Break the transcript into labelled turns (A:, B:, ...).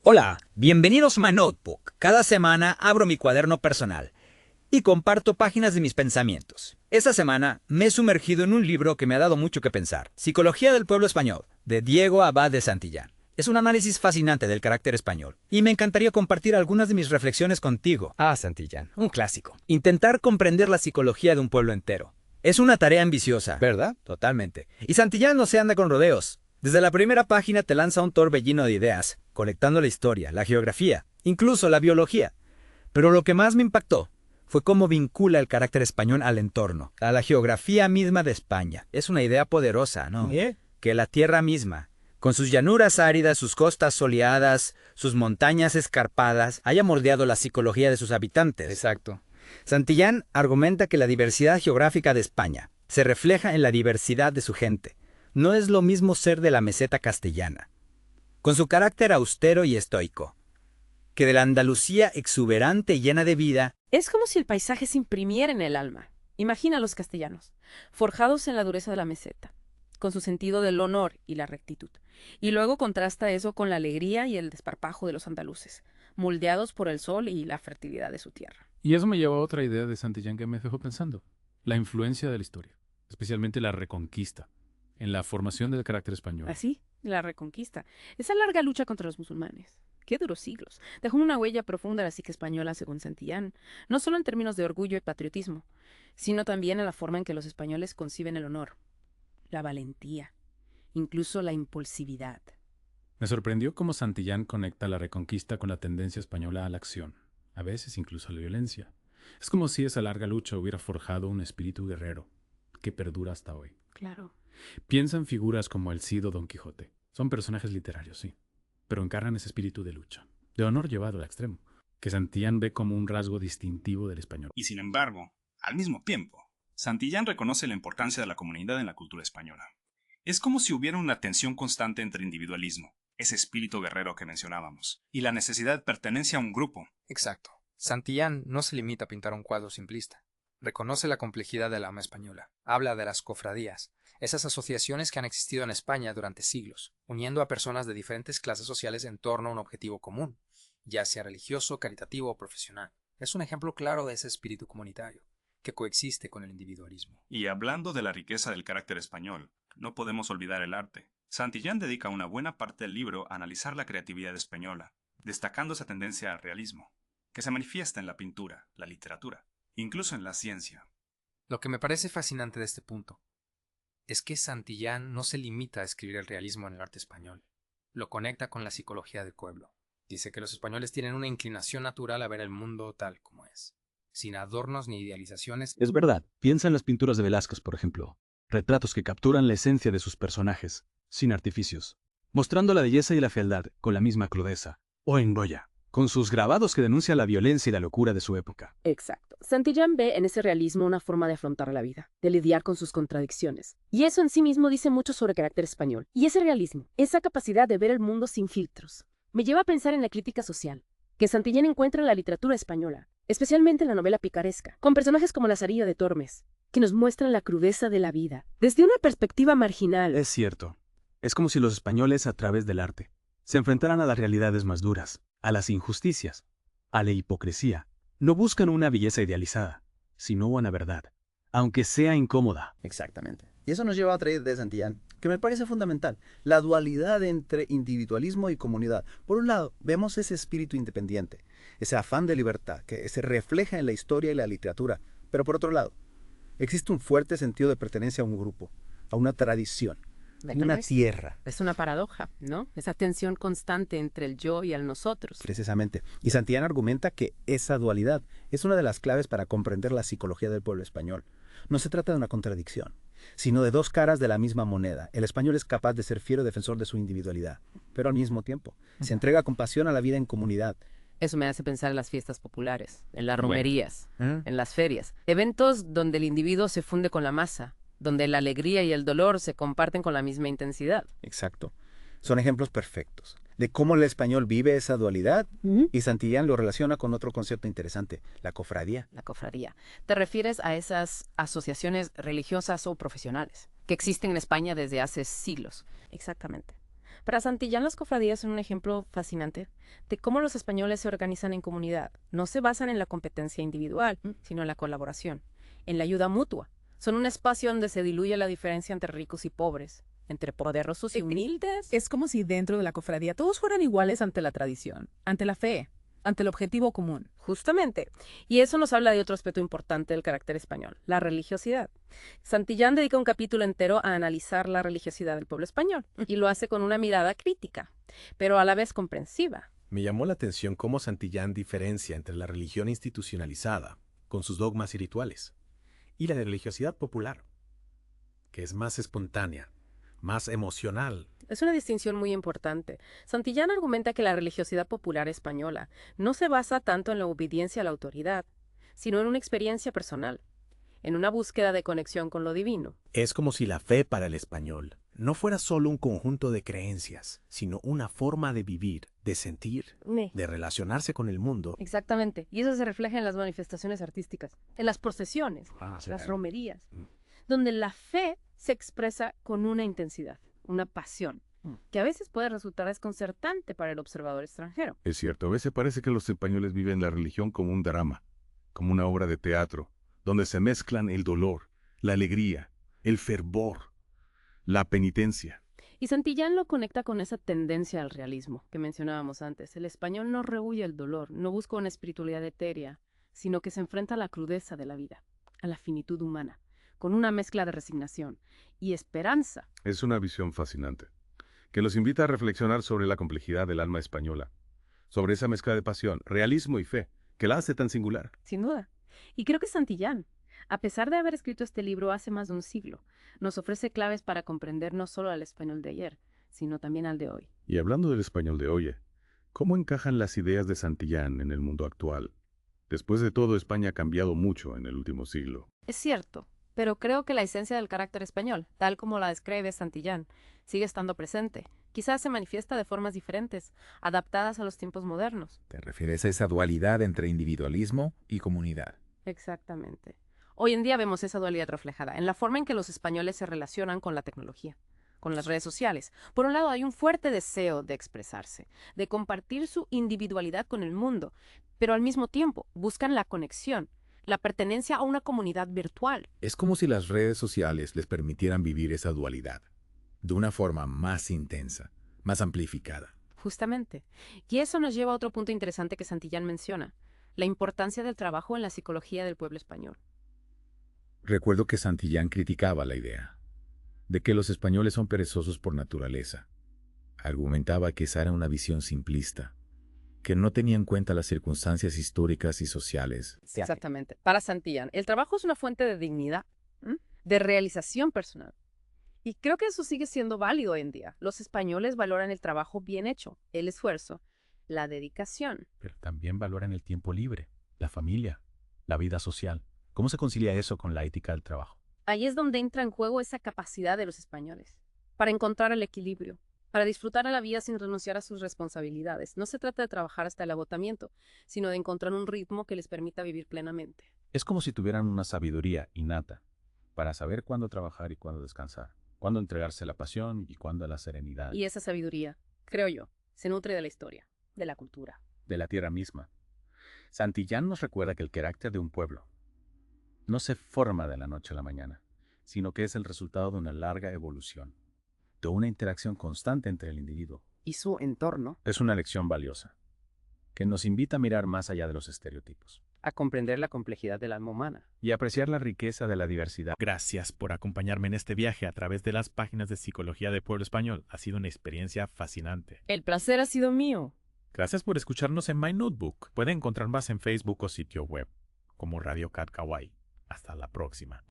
A: Hola, bienvenidos a My Notebook. Cada semana abro mi cuaderno personal y comparto páginas de mis pensamientos. Esta semana me he sumergido en un libro que me ha dado mucho que pensar. Psicología del pueblo español, de Diego Abad de Santillán. Es un análisis fascinante del carácter español, y me encantaría compartir algunas de mis reflexiones contigo. Santillán, un clásico. Intentar comprender la psicología de un pueblo entero. Es una tarea ambiciosa, ¿verdad? Totalmente. Y Santillán no se anda con rodeos. Desde la primera página te lanza un torbellino de ideas, conectando la historia, la geografía, incluso la biología. Pero lo que más me impactó fue cómo vincula el carácter español al entorno, a la geografía misma de España. Es una idea poderosa, ¿no? Que la tierra misma, con sus llanuras áridas, sus costas soleadas, sus montañas escarpadas, haya moldeado la psicología de sus habitantes. Exacto. Santillán argumenta que la diversidad geográfica de España se refleja en la diversidad de su gente. No es lo mismo ser de la meseta castellana, con su carácter austero y estoico, que de la Andalucía exuberante y llena de vida.
B: Es como si el paisaje se imprimiera en el alma. Imagina a los castellanos, forjados en la dureza de la meseta, con su sentido del honor y la rectitud. Y luego contrasta eso con la alegría y el desparpajo de los andaluces, moldeados por el sol y la fertilidad de su tierra.
C: Y eso me llevó a otra idea de Santillán que me dejó pensando. La influencia de la historia, especialmente la Reconquista, en la formación del carácter español.
B: Así, la Reconquista. Esa larga lucha contra los musulmanes. Qué duros siglos. Dejó una huella profunda en la psique española, según Santillán, no solo en términos de orgullo y patriotismo, sino también en la forma en que los españoles conciben el honor, la valentía, incluso la impulsividad.
C: Me sorprendió cómo Santillán conecta la Reconquista con la tendencia española a la acción, a veces incluso a la violencia. Es como si esa larga lucha hubiera forjado un espíritu guerrero que perdura hasta hoy.
B: Claro.
C: Piensa en figuras como el Cid o Don Quijote. Son personajes literarios, sí, pero encarnan ese espíritu de lucha, de honor llevado al extremo, que Santillán ve como un rasgo distintivo del español.
D: Y sin embargo, al mismo tiempo, Santillán reconoce la importancia de la comunidad en la cultura española. Es como si hubiera una tensión constante entre individualismo, ese espíritu guerrero que mencionábamos, y la necesidad de pertenencia a un grupo.
E: Exacto. Santillán no se limita a pintar un cuadro simplista. Reconoce la complejidad del alma española. Habla de las cofradías, esas asociaciones que han existido en España durante siglos, uniendo a personas de diferentes clases sociales en torno a un objetivo común, ya sea religioso, caritativo o profesional. Es un ejemplo claro de ese espíritu comunitario, que coexiste con el individualismo.
D: Y hablando de la riqueza del carácter español, no podemos olvidar el arte. Santillán dedica una buena parte del libro a analizar la creatividad española, destacando esa tendencia al realismo, que se manifiesta en la pintura, la literatura, incluso en la ciencia.
E: Lo que me parece fascinante de este punto es que Santillán no se limita a escribir el realismo en el arte español. Lo conecta con la psicología del pueblo. Dice que los españoles tienen una inclinación natural a ver el mundo tal como es, sin adornos ni idealizaciones.
F: Es verdad, piensa en las pinturas de Velázquez, por ejemplo. Retratos que capturan la esencia de sus personajes, sin artificios, mostrando la belleza y la fealdad con la misma crudeza. O en Goya, con sus grabados que denuncian la violencia y la locura de su época.
B: Exacto. Santillán ve en ese realismo una forma de afrontar la vida, de lidiar con sus contradicciones. Y eso en sí mismo dice mucho sobre el carácter español. Y ese realismo, esa capacidad de ver el mundo sin filtros, me lleva a pensar en la crítica social, que Santillán encuentra en la literatura española, especialmente en la novela picaresca, con personajes como Lazarillo de Tormes, que nos muestran la crudeza de la vida, desde una perspectiva marginal.
F: Es cierto. Es como si los españoles, a través del arte, se enfrentaran a las realidades más duras, a las injusticias, a la hipocresía. No buscan una belleza idealizada, sino una verdad, aunque sea incómoda.
G: Exactamente. Y eso nos lleva a otra idea de Santillán, que me parece fundamental, la dualidad entre individualismo y comunidad. Por un lado, vemos ese espíritu independiente, ese afán de libertad que se refleja en la historia y la literatura. Pero por otro lado, existe un fuerte sentido de pertenencia a un grupo, a una tradición, a una tierra.
B: Es una paradoja, ¿no? Esa tensión constante entre el yo y el nosotros.
G: Precisamente. Y Santillán argumenta que esa dualidad es una de las claves para comprender la psicología del pueblo español. No se trata de una contradicción, sino de dos caras de la misma moneda. El español es capaz de ser fiero defensor de su individualidad, pero al mismo tiempo se entrega con pasión a la vida en comunidad.
B: Eso me hace pensar en las fiestas populares, en las romerías, en las ferias. Eventos donde el individuo se funde con la masa, donde la alegría y el dolor se comparten con la misma intensidad.
G: Exacto. Son ejemplos perfectos de cómo el español vive esa dualidad, y Santillán lo relaciona con otro concepto interesante, la cofradía.
B: La cofradía. ¿Te refieres a esas asociaciones religiosas o profesionales que existen en España desde hace siglos? Exactamente. Para Santillán, las cofradías son un ejemplo fascinante de cómo los españoles se organizan en comunidad. No se basan en la competencia individual, sino en la colaboración, en la ayuda mutua. Son un espacio donde se diluye la diferencia entre ricos y pobres, entre poderosos y humildes.
H: Es como si dentro de la cofradía todos fueran iguales ante la tradición, ante la fe, ante el objetivo común.
B: Justamente. Y eso nos habla de otro aspecto importante del carácter español, la religiosidad. Santillán dedica un capítulo entero a analizar la religiosidad del pueblo español, y lo hace con una mirada crítica, pero a la vez comprensiva.
I: Me llamó la atención cómo Santillán diferencia entre la religión institucionalizada, con sus dogmas y rituales, y la religiosidad popular, que es más espontánea, más emocional.
B: Es una distinción muy importante. Santillán argumenta que la religiosidad popular española no se basa tanto en la obediencia a la autoridad, sino en una experiencia personal, en una búsqueda de conexión con lo divino.
I: Es como si la fe para el español no fuera solo un conjunto de creencias, sino una forma de vivir, de sentir, de relacionarse con el mundo.
B: Exactamente. Y eso se refleja en las manifestaciones artísticas, en las procesiones, las romerías, donde la fe se expresa con una intensidad, una pasión, que a veces puede resultar desconcertante para el observador extranjero.
J: Es cierto, a veces parece que los españoles viven la religión como un drama, como una obra de teatro, donde se mezclan el dolor, la alegría, el fervor, la penitencia.
B: Y Santillán lo conecta con esa tendencia al realismo que mencionábamos antes. El español no rehúye el dolor, no busca una espiritualidad etérea, sino que se enfrenta a la crudeza de la vida, a la finitud humana, con una mezcla de resignación y esperanza.
J: Es una visión fascinante, que nos invita a reflexionar sobre la complejidad del alma española, sobre esa mezcla de pasión, realismo y fe, que la hace tan singular.
B: Sin duda. Y creo que Santillán, a pesar de haber escrito este libro hace más de un siglo, nos ofrece claves para comprender no solo al español de ayer, sino también al de hoy.
J: Y hablando del español de hoy, ¿cómo encajan las ideas de Santillán en el mundo actual? Después de todo, España ha cambiado mucho en el último siglo.
B: Es cierto, pero creo que la esencia del carácter español, tal como la describe Santillán, sigue estando presente. Quizás se manifiesta de formas diferentes, adaptadas a los tiempos modernos.
K: ¿Te refieres a esa dualidad entre individualismo y comunidad?
B: Exactamente. Hoy en día vemos esa dualidad reflejada en la forma en que los españoles se relacionan con la tecnología, con las redes sociales. Por un lado, hay un fuerte deseo de expresarse, de compartir su individualidad con el mundo, pero al mismo tiempo buscan la conexión, la pertenencia a una comunidad virtual.
K: Es como si las redes sociales les permitieran vivir esa dualidad, de una forma más intensa, más amplificada.
B: Justamente. Y eso nos lleva a otro punto interesante que Santillán menciona, la importancia del trabajo en la psicología del pueblo español.
K: Recuerdo que Santillán criticaba la idea de que los españoles son perezosos por naturaleza. Argumentaba que esa era una visión simplista, que no tenía en cuenta las circunstancias históricas y sociales.
B: Exactamente. Para Santillán, el trabajo es una fuente de dignidad, de realización personal. Y creo que eso sigue siendo válido hoy en día. Los españoles valoran el trabajo bien hecho, el esfuerzo, la dedicación.
C: Pero también valoran el tiempo libre, la familia, la vida social. ¿Cómo se concilia eso con la ética del trabajo?
B: Ahí es donde entra en juego esa capacidad de los españoles, para encontrar el equilibrio, para disfrutar a la vida sin renunciar a sus responsabilidades. No se trata de trabajar hasta el agotamiento, sino de encontrar un ritmo que les permita vivir plenamente.
C: Es como si tuvieran una sabiduría innata para saber cuándo trabajar y cuándo descansar, cuándo entregarse a la pasión y cuándo a la serenidad.
B: Y esa sabiduría, creo yo, se nutre de la historia, de la cultura,
C: de la tierra misma. Santillán nos recuerda que el carácter de un pueblo no se forma de la noche a la mañana, sino que es el resultado de una larga evolución, de una interacción constante entre el individuo
B: y su entorno.
C: Es una lección valiosa, que nos invita a mirar más allá de los estereotipos,
A: a comprender la complejidad del alma humana
C: y apreciar la riqueza de la diversidad.
L: Gracias por acompañarme en este viaje a través de las páginas de Psicología de Pueblo Español. Ha sido una experiencia fascinante.
B: El placer ha sido mío.
L: Gracias por escucharnos en My Notebook. Pueden encontrar más en Facebook o sitio web, como Radio Cat Kawaii. Hasta la próxima.